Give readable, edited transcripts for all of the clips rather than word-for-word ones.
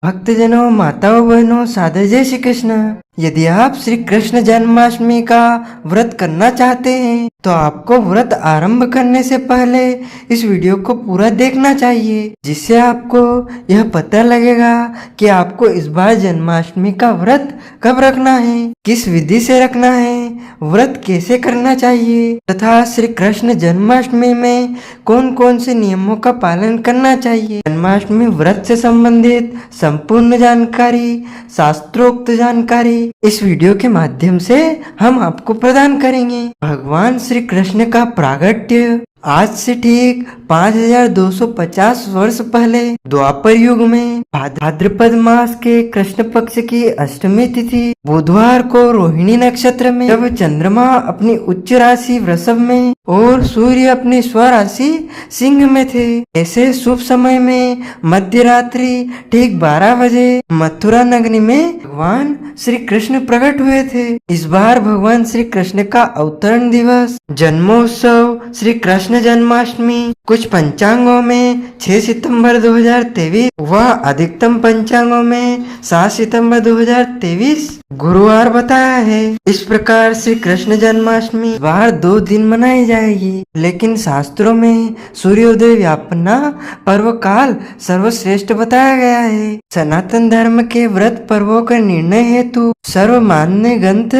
भक्तजनों, माताओं, बहनों, सादर जय श्री कृष्ण। यदि आप श्री कृष्ण जन्माष्टमी का व्रत करना चाहते हैं तो आपको व्रत आरंभ करने से पहले इस वीडियो को पूरा देखना चाहिए, जिससे आपको यह पता लगेगा कि आपको इस बार जन्माष्टमी का व्रत कब रखना है, किस विधि से रखना है, व्रत कैसे करना चाहिए तथा श्री कृष्ण जन्माष्टमी में कौन कौन से नियमों का पालन करना चाहिए। जन्माष्टमी व्रत से संबंधित संपूर्ण जानकारी, शास्त्रोक्त जानकारी इस वीडियो के माध्यम से हम आपको प्रदान करेंगे। भगवान श्री कृष्ण का प्रागट्य आज से ठीक 5250 वर्ष पहले द्वापर युग में भाद्रपद मास के कृष्ण पक्ष की अष्टमी तिथि बुधवार को रोहिणी नक्षत्र में, जब चंद्रमा अपनी उच्च राशि वृषभ में और सूर्य अपनी स्वराशि सिंह में थे, ऐसे शुभ समय में मध्य रात्रि ठीक 12 बजे मथुरा नगरी में भगवान श्री कृष्ण प्रकट हुए थे। इस बार भगवान श्री कृष्ण का अवतरण दिवस जन्मोत्सव श्री कृष्ण जन्माष्टमी कुछ पंचांगों में 6 सितंबर 2023 व अधिकतम पंचांगों में 7 सितंबर 2023 गुरुवार बताया है। इस प्रकार श्री कृष्ण जन्माष्टमी बार 2 दिन मनाई जाएगी, लेकिन शास्त्रों में सूर्योदय व्यापना पर्व काल सर्वश्रेष्ठ बताया गया है। सनातन धर्म के व्रत पर्वों का निर्णय हेतु सर्वमान्य ग्रंथ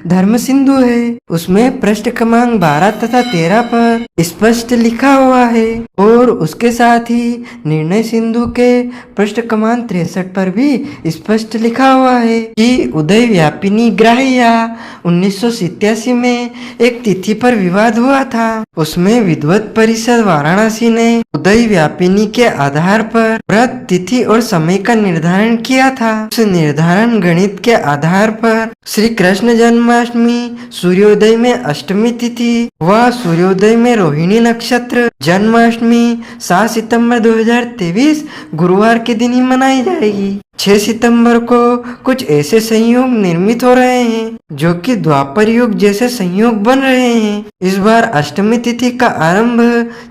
धर्म सिंधु है। उसमें पृष्ठ क्रमांक 12 तथा 13 पर स्पष्ट लिखा हुआ है और उसके साथ ही निर्णय सिंधु के पृष्ठ क्रमांक 63 पर भी स्पष्ट लिखा हुआ है कि उदय व्यापिनी ग्राह्या 1987 में एक तिथि पर विवाद हुआ था। उसमें विद्वत परिषद वाराणसी ने उदय व्यापिनी के आधार पर व्रत तिथि और समय का निर्धारण किया था। उस निर्धारण गणित के आधार पर श्री कृष्ण जन्माष्टमी सूर्योदय में अष्टमी तिथि व सूर्योदय में रोहिणी नक्षत्र जन्माष्टमी 7 सितंबर 2023 गुरुवार के दिन ही मनाई जाएगी। 6 सितंबर को कुछ ऐसे संयोग निर्मित हो रहे हैं जो कि द्वापर युग जैसे संयोग बन रहे हैं। इस बार अष्टमी तिथि का आरंभ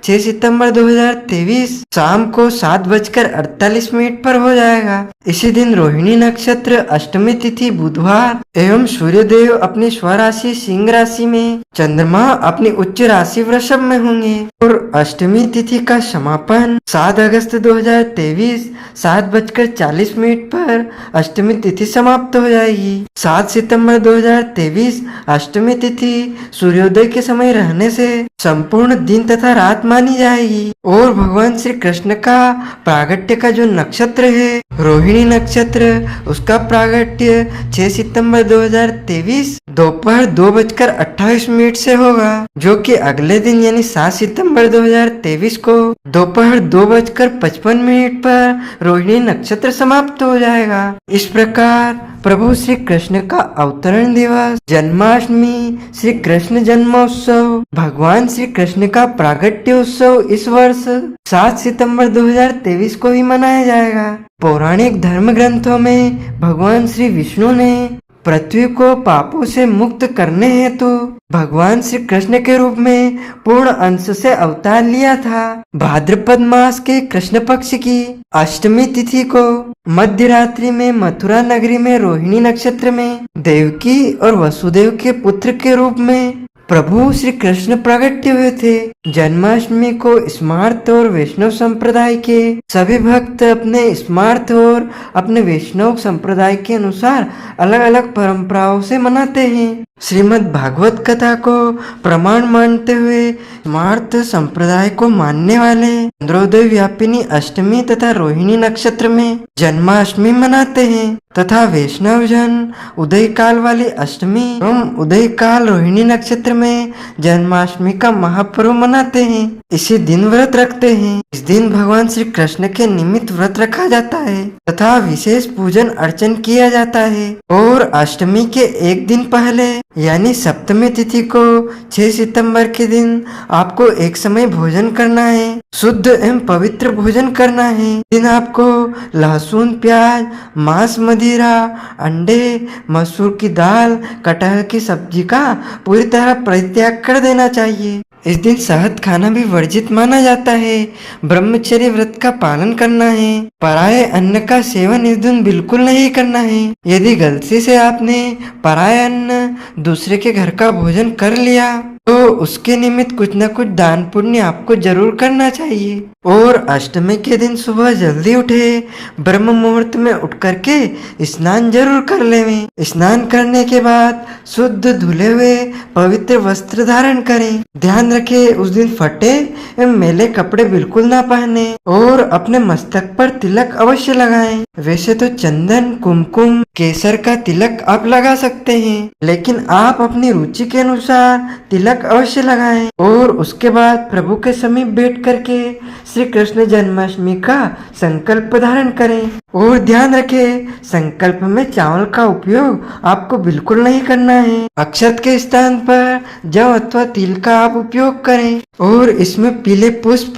6 सितंबर 2023 शाम को 7:48 पर हो जाएगा। इसी दिन रोहिणी नक्षत्र अष्टमी तिथि बुधवार एवं सूर्यदेव अपनी स्वराशि सिंह राशि में, चंद्रमा अपनी उच्च राशि वृषभ में होंगे और अष्टमी तिथि का समापन 7 अगस्त 2023 7:40 पर अष्टमी तिथि समाप्त हो जाएगी। 7 सितंबर 2023 अष्टमी तिथि सूर्योदय के समय रहने से संपूर्ण दिन तथा रात मानी जाएगी और भगवान श्री कृष्ण का प्रागट्य का जो नक्षत्र है रोहिणी नक्षत्र, उसका प्रागट्य 6 सितंबर 2023 दोपहर 2:28 से होगा, जो कि अगले दिन यानी 7 सितंबर 2023 को दोपहर 2:55 पर रोहिणी नक्षत्र समाप्त हो जाएगा। इस प्रकार प्रभु श्री कृष्ण का अवतरण दिवस जन्माष्टमी, श्री कृष्ण जन्मोत्सव, भगवान श्री कृष्ण का प्रागट्य उत्सव इस वर्ष 7 सितंबर 2023 को ही मनाया जाएगा। पौराणिक धर्म ग्रंथों में भगवान श्री विष्णु ने पृथ्वी को पापों से मुक्त करने हेतु भगवान श्री कृष्ण के रूप में पूर्ण अंश से अवतार लिया था। भाद्रपद मास के कृष्ण पक्ष की अष्टमी तिथि को मध्य रात्रि में मथुरा नगरी में रोहिणी नक्षत्र में देवकी और वसुदेव के पुत्र के रूप में प्रभु श्री कृष्ण प्रकट हुए थे। जन्माष्टमी को स्मार्त और वैष्णव संप्रदाय के सभी भक्त अपने स्मार्त और अपने वैष्णव संप्रदाय के अनुसार अलग अलग परंपराओं से मनाते हैं। श्रीमद् भागवत कथा को प्रमाण मानते हुए स्मार्त संप्रदाय को मानने वाले चंद्रोदय व्यापिनी अष्टमी तथा रोहिणी नक्षत्र में जन्माष्टमी मनाते हैं तथा वैष्णव जन उदय काल वाली अष्टमी एवं उदय काल रोहिणी नक्षत्र में जन्माष्टमी का महापर्व मनाते हैं। इसी दिन व्रत रखते हैं। इस दिन भगवान श्री कृष्ण के निमित्त व्रत रखा जाता है तथा विशेष पूजन अर्चन किया जाता है और अष्टमी के एक दिन पहले यानी सप्तमी तिथि को 6 सितंबर के दिन आपको एक समय भोजन करना है, शुद्ध एवं पवित्र भोजन करना है। दिन आपको लहसुन, प्याज, मांस, मदिरा, अंडे, मसूर की दाल, कटहल की सब्जी का पूरी तरह परित्याग कर देना चाहिए इस दिन शहद खाना भी वर्जित माना जाता है। ब्रह्मचर्य व्रत का पालन करना है। पराये अन्न का सेवन इस दिन बिल्कुल नहीं करना है। यदि गलती से आपने पराया अन्न दूसरे के घर का भोजन कर लिया तो उसके निमित्त कुछ न कुछ दान पुण्य आपको जरूर करना चाहिए। और अष्टमी के दिन सुबह जल्दी उठे, ब्रह्म मुहूर्त में उठ करके स्नान जरूर कर लेवें। स्नान करने के बाद शुद्ध धुले हुए पवित्र वस्त्र धारण करें। ध्यान रखें उस दिन फटे एवं मैले कपड़े बिल्कुल ना पहने और अपने मस्तक पर तिलक अवश्य लगाएं। वैसे तो चंदन, कुमकुम, केसर का तिलक आप लगा सकते हैं, लेकिन आप अपनी रुचि के अनुसार तिलक अवश्य लगाएं। और उसके बाद प्रभु के समीप बैठ करके श्री कृष्ण जन्माष्टमी का संकल्प धारण करें। और ध्यान रखें संकल्प में चावल का उपयोग आपको बिल्कुल नहीं करना है। अक्षत के स्थान पर जव अथवा तिल का आप उपयोग करें और इसमें पीले पुष्प,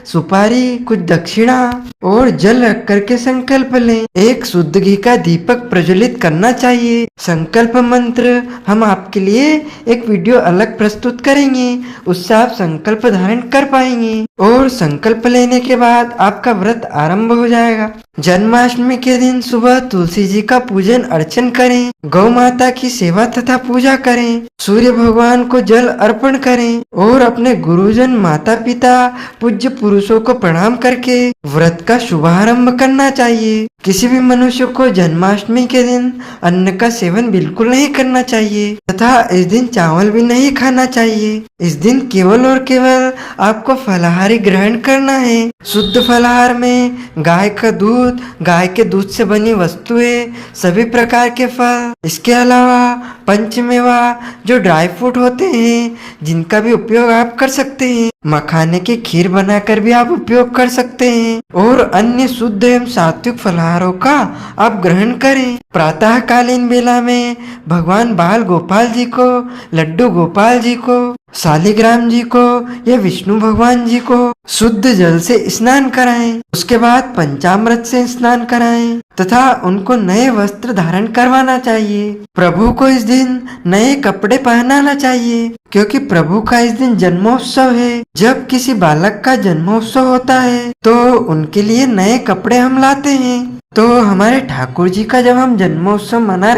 सुपारी, कुछ दक्षिणा और जल रख करके संकल्प लें। एक शुद्ध घी का दीपक प्रज्वलित करना चाहिए। संकल्प मंत्र हम आपके लिए एक वीडियो अलग प्रस्तुत करेंगे, उससे आप संकल्प धारण कर पाएंगे और संकल्प लेने के बाद आपका व्रत आरंभ हो जाएगा। जन्माष्टमी के दिन सुबह तुलसी जी का पूजन अर्चन करें, गौ माता की सेवा तथा पूजा करें, सूर्य भगवान को जल अर्पण करें और अपने गुरुजन, माता पिता, पूज्य पुरुषों को प्रणाम करके व्रत का शुभारंभ करना चाहिए। किसी भी मनुष्य को जन्माष्टमी के दिन अन्न का सेवन बिल्कुल नहीं करना चाहिए तथा इस दिन चावल भी नहीं खाना चाहिए। इस दिन केवल और केवल आपको फलाहारी ग्रहण करना है। शुद्ध फलाहार में गाय का दूध, गाय के दूध से बनी वस्तुएं, सभी प्रकार के फल, इसके अलावा पंचमेवा जो ड्राई फ्रूट होते हैं जिनका भी उपयोग आप कर सकते हैं। मखाने की खीर बनाकर भी आप उपयोग कर सकते हैं और अन्य शुद्ध एवं सात्विक फलाहारों का आप ग्रहण करें। प्रातः कालीन बेला में भगवान बाल गोपाल जी को, लड्डू गोपाल जी को, शालिग्राम जी को या विष्णु भगवान जी को शुद्ध जल से स्नान कराएं। उसके बाद पंचामृत से स्नान कराएं तथा उनको नए वस्त्र धारण करवाना चाहिए। प्रभु को इस दिन नए कपड़े पहनाना चाहिए क्योंकि प्रभु का इस दिन जन्मोत्सव है। जब किसी बालक का जन्मोत्सव होता है तो उनके लिए नए कपड़े हम लाते हैं। तो हमारे ठाकुर जी का जब हम जन्मोत्सव मना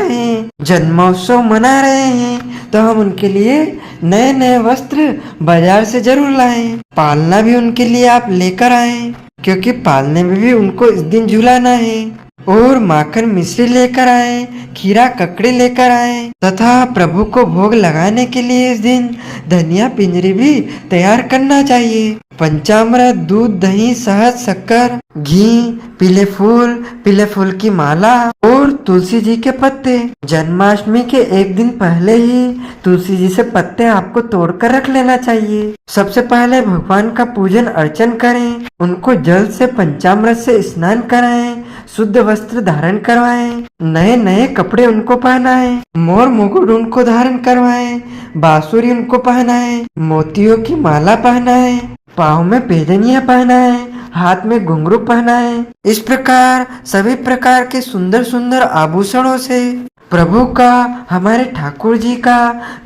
रहे हैं तो हम उनके लिए नए नए वस्त्र बाजार से जरूर लाएं। पालना भी उनके लिए आप लेकर आएं क्योंकि पालने में भी उनको इस दिन झुलाना है। और माखन मिश्री लेकर आए, खीरा ककड़ी लेकर आए तथा प्रभु को भोग लगाने के लिए इस दिन धनिया पिंजरी भी तैयार करना चाहिए। पंचामृत, दूध, दही, शहद, शक्कर, घी, पीले फूल की माला और तुलसी जी के पत्ते। जन्माष्टमी के एक दिन पहले ही तुलसी जी से पत्ते आपको तोड़कर रख लेना चाहिए। सबसे पहले भगवान का पूजन अर्चन करें, उनको जल से पंचामृत से स्नान कराएं, शुद्ध वस्त्र धारण करवाएं, नए नए कपड़े उनको पहनाएं, मोर मुकुट उनको धारण करवाएं, बांसुरी उनको पहनाएं, मोतियों की माला पहनाएं, पाँव में पैजनियां पहनाएं, हाथ में घुंघरू पहनाएं। इस प्रकार सभी प्रकार के सुंदर सुंदर आभूषणों से प्रभु का, हमारे ठाकुर जी का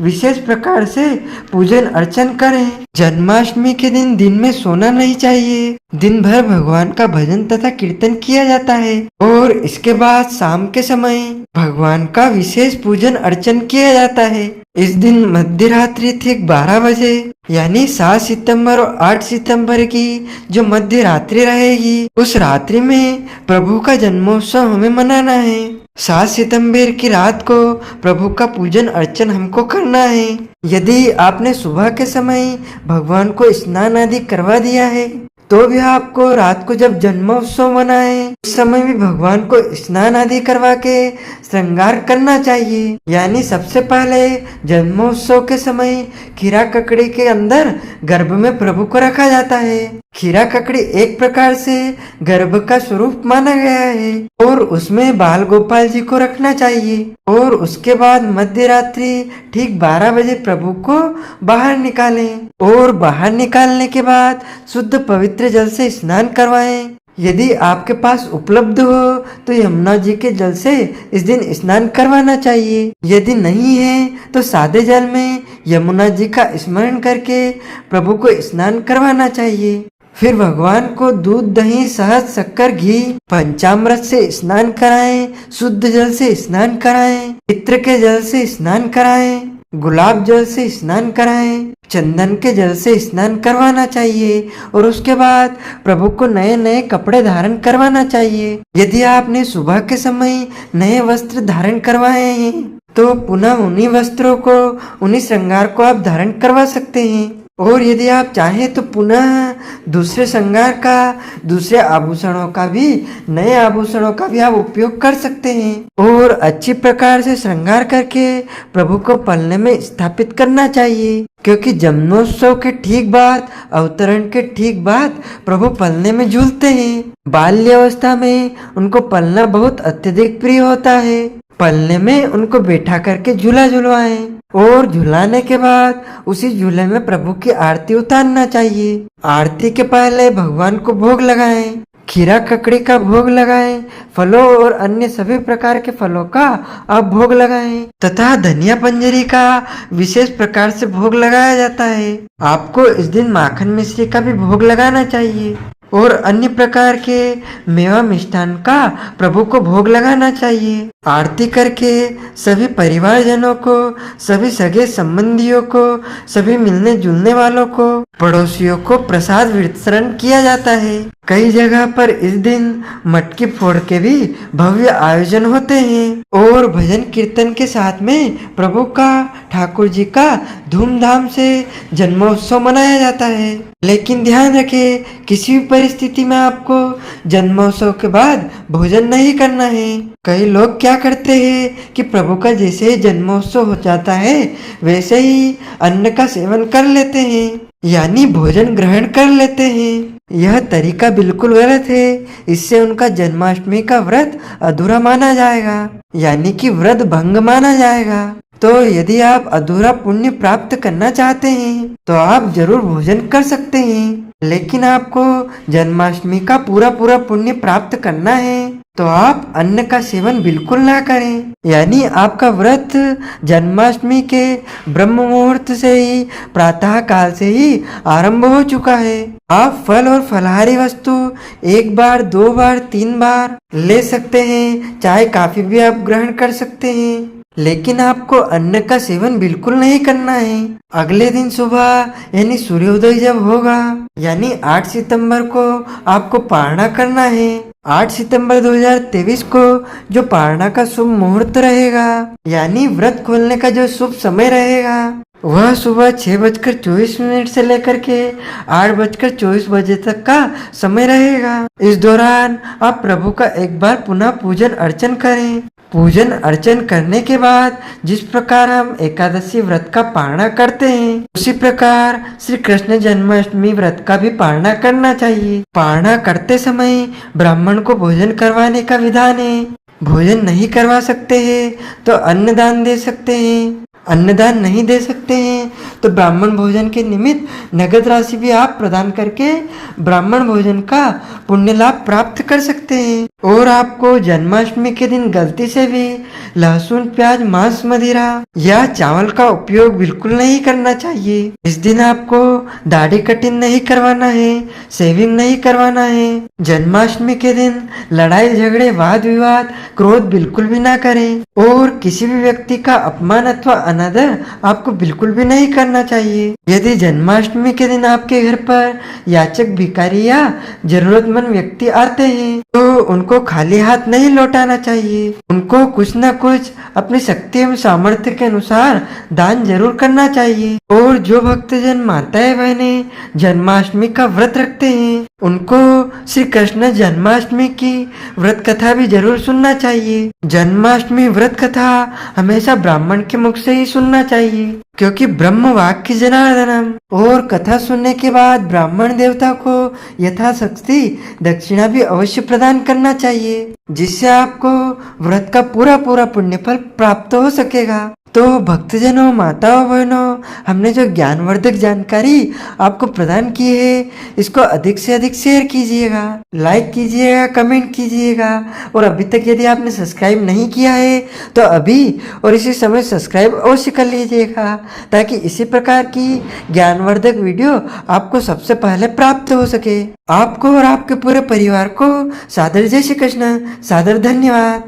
विशेष प्रकार से पूजन अर्चन करें। जन्माष्टमी के दिन में सोना नहीं चाहिए। दिन भर भगवान का भजन तथा कीर्तन किया जाता है और इसके बाद शाम के समय भगवान का विशेष पूजन अर्चन किया जाता है। इस दिन मध्य रात्रि ठीक 12 बजे यानी 7 सितंबर और 8 सितंबर की जो मध्य रात्रि रहेगी, उस रात्रि में प्रभु का जन्मोत्सव हमें मनाना है। 7 सितंबर की रात को प्रभु का पूजन अर्चन हमको करना है। यदि आपने सुबह के समय भगवान को स्नान आदि करवा दिया है तो भी आपको रात को जब जन्मोत्सव मनाए उस समय भी भगवान को स्नान आदि करवा के श्रृंगार करना चाहिए। यानी सबसे पहले जन्मोत्सव के समय खीरा ककड़ी के अंदर गर्भ में प्रभु को रखा जाता है। खीरा ककड़ी एक प्रकार से गर्भ का स्वरूप माना गया है और उसमें बाल गोपाल जी को रखना चाहिए। और उसके बाद मध्य रात्रि ठीक 12 बजे प्रभु को बाहर निकालें और बाहर निकालने के बाद शुद्ध पवित्र जल से स्नान करवाएं। यदि आपके पास उपलब्ध हो तो यमुना जी के जल से इस दिन स्नान करवाना चाहिए। यदि नहीं है तो सादे जल में यमुना जी का स्मरण करके प्रभु को स्नान करवाना चाहिए। फिर भगवान को दूध, दही, शहद, शक्कर, घी, पंचामृत से स्नान कराएं, शुद्ध जल से स्नान कराएं, पित्र के जल से स्नान कराएं, गुलाब जल से स्नान कराएं, चंदन के जल से स्नान करवाना चाहिए और उसके बाद प्रभु को नए नए कपड़े धारण करवाना चाहिए। यदि आपने सुबह के समय नए वस्त्र धारण करवाए हैं तो पुनः उन्हीं वस्त्रों को, उन्हीं श्रृंगार को आप धारण करवा सकते हैं। और यदि आप चाहें तो पुनः दूसरे श्रृंगार का, दूसरे आभूषणों का भी, नए आभूषणों का भी आप उपयोग कर सकते हैं और अच्छी प्रकार से श्रृंगार करके प्रभु को पलने में स्थापित करना चाहिए। क्योंकि जन्मोत्सव के ठीक बाद, अवतरण के ठीक बाद प्रभु पलने में झूलते हैं। बाल्यावस्था में उनको पलना बहुत अत्यधिक प्रिय होता है। पलने में उनको बैठा करके झूला झुलवाएं और झुलाने के बाद उसी झूले में प्रभु की आरती उतारना चाहिए। आरती के पहले भगवान को भोग लगाएं, खीरा ककड़ी का भोग लगाएं, फलों और अन्य सभी प्रकार के फलों का आप भोग लगाएं तथा धनिया पंजरी का विशेष प्रकार से भोग लगाया जाता है। आपको इस दिन माखन मिश्री का भी भोग लगाना चाहिए और अन्य प्रकार के मेवा मिष्ठान का प्रभु को भोग लगाना चाहिए। आरती करके सभी परिवारजनों को, सभी सगे संबंधियों को, सभी मिलने जुलने वालों को, पड़ोसियों को प्रसाद वितरण किया जाता है। कई जगह पर इस दिन मटकी फोड़ के भी भव्य आयोजन होते हैं और भजन कीर्तन के साथ में प्रभु का, ठाकुर जी का धूमधाम से जन्मोत्सव मनाया जाता है। लेकिन ध्यान रखें, किसी भी परिस्थिति में आपको जन्मोत्सव के बाद भोजन नहीं करना है। कई लोग क्या करते हैं कि प्रभु का जैसे ही जन्मोत्सव हो जाता है वैसे ही अन्न का सेवन कर लेते हैं, यानी भोजन ग्रहण कर लेते हैं। यह तरीका बिल्कुल गलत है। इससे उनका जन्माष्टमी का व्रत अधूरा माना जाएगा, यानी कि व्रत भंग माना जाएगा। तो यदि आप अधूरा पुण्य प्राप्त करना चाहते हैं तो आप जरूर भोजन कर सकते हैं, लेकिन आपको जन्माष्टमी का पूरा पूरा पुण्य प्राप्त करना है तो आप अन्न का सेवन बिल्कुल ना करें। यानी आपका व्रत जन्माष्टमी के ब्रह्म मुहूर्त से ही, प्रातः काल से ही आरंभ हो चुका है। आप फल और फलाहारी वस्तु 1 बार, 2 बार, 3 बार ले सकते हैं, चाहे काफी भी आप ग्रहण कर सकते हैं, लेकिन आपको अन्न का सेवन बिल्कुल नहीं करना है। अगले दिन सुबह यानी सूर्योदय जब होगा, यानी 8 सितंबर को आपको पारणा करना है। 8 सितंबर 2023 को जो पारणा का शुभ मुहूर्त रहेगा, यानी व्रत खोलने का जो शुभ समय रहेगा, वह सुबह 6:24 से लेकर के 8:24 तक का समय रहेगा। इस दौरान आप प्रभु का एक बार पुनः पूजन अर्चन करें। पूजन अर्चन करने के बाद जिस प्रकार हम एकादशी व्रत का पारणा करते हैं, उसी प्रकार श्री कृष्ण जन्माष्टमी व्रत का भी पारणा करना चाहिए। पारणा करते समय ब्राह्मण को भोजन करवाने का विधान है। भोजन नहीं करवा सकते हैं तो अन्नदान दे सकते हैं। अन्नदान नहीं दे सकते हैं तो ब्राह्मण भोजन के निमित्त नगद राशि भी आप प्रदान करके ब्राह्मण भोजन का पुण्य लाभ प्राप्त कर सकते हैं। और आपको जन्माष्टमी के दिन गलती से भी लहसुन, प्याज, मांस, मदिरा या चावल का उपयोग बिल्कुल नहीं करना चाहिए। इस दिन आपको दाढ़ी कटिंग नहीं करवाना है, शेविंग नहीं करवाना है। जन्माष्टमी के दिन लड़ाई झगड़े, वाद विवाद, क्रोध बिल्कुल भी ना करें और किसी भी व्यक्ति का अपमान अथवा अनादर आपको बिल्कुल भी नहीं करना चाहिए। यदि जन्माष्टमी के दिन आपके घर पर याचक, भिखारी या जरूरतमंद व्यक्ति आते हैं तो उनको खाली हाथ नहीं लौटाना चाहिए। उनको कुछ न कुछ अपनी शक्ति एवं सामर्थ्य के अनुसार दान जरूर करना चाहिए। और जो भक्तजन, माताएं बहनें जन्माष्टमी का व्रत रखते हैं, उनको श्री कृष्ण जन्माष्टमी की व्रत कथा भी जरूर सुनना चाहिए। जन्माष्टमी व्रत कथा हमेशा ब्राह्मण के मुख से ही सुनना चाहिए, क्योंकि ब्रह्म वाक्य जनार्दनम। और कथा सुनने के बाद ब्राह्मण देवता को यथाशक्ति दक्षिणा भी अवश्य प्रदान करना चाहिए, जिससे आपको व्रत का पूरा पूरा पुण्य फल प्राप्त हो सकेगा। तो भक्तजनों, माताओं, बहनों, हमने जो ज्ञानवर्धक जानकारी आपको प्रदान की है, इसको अधिक से अधिक शेयर कीजिएगा, लाइक कीजिएगा, कमेंट कीजिएगा। और अभी तक यदि आपने सब्सक्राइब नहीं किया है तो अभी और इसी समय सब्सक्राइब अवश्य कर लीजिएगा, ताकि इसी प्रकार की ज्ञानवर्धक वीडियो आपको सबसे पहले प्राप्त हो सके। आपको और आपके पूरे परिवार को सादर जय श्री कृष्ण, सादर धन्यवाद।